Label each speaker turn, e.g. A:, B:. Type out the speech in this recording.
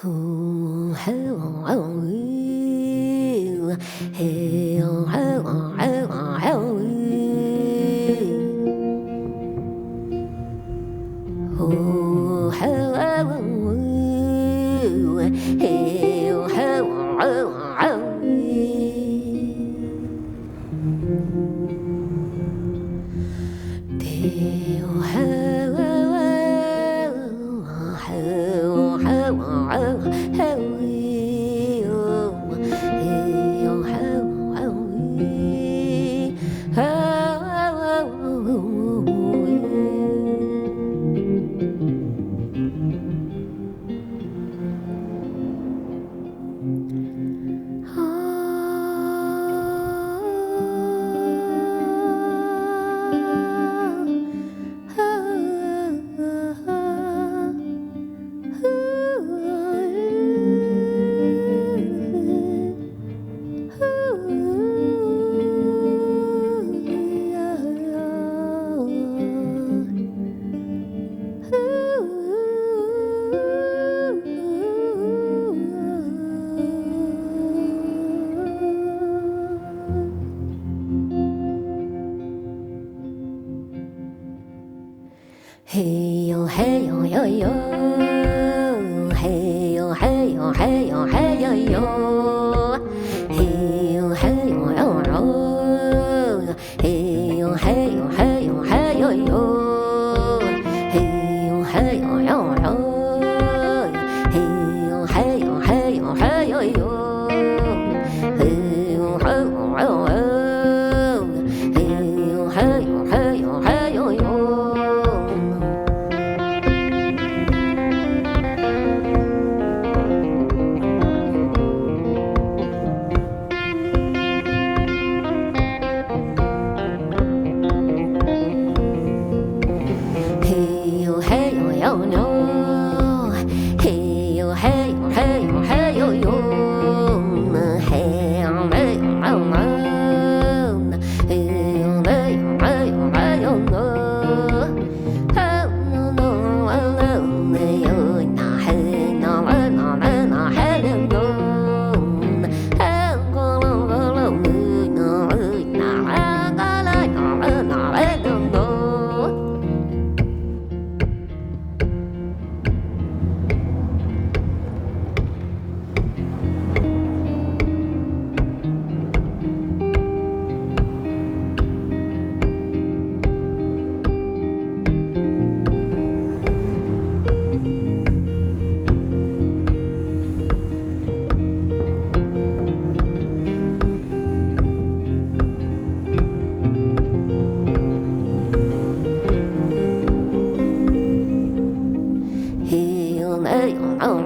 A: Hey yo, hey yo, yo yo. Hey yo, hey yo, hey yo, hey yo yo. Hey yo, hey yo, yo yo. Hey yo, hey yo, hey yo, hey yo yo. Hey yo, hey yo, yo yo. Hey yo, hey yo, hey yo, hey yo yo. Hey yo, hey yo, yo yo. Hey yo, hey yo, hey yo, hey yo yo. Hey yo, hey yo, yo yo. Hey yo, hey yo, hey yo, hey yo yo. Hey yo, hey yo, yo yo. Hey yo, hey yo, hey yo, hey yo yo. Hey no no no hey yo na hey no no no no hey yo yo. Hey go lo go lo no na ga la no no hey yo yo. Hey yo, hey yo, oh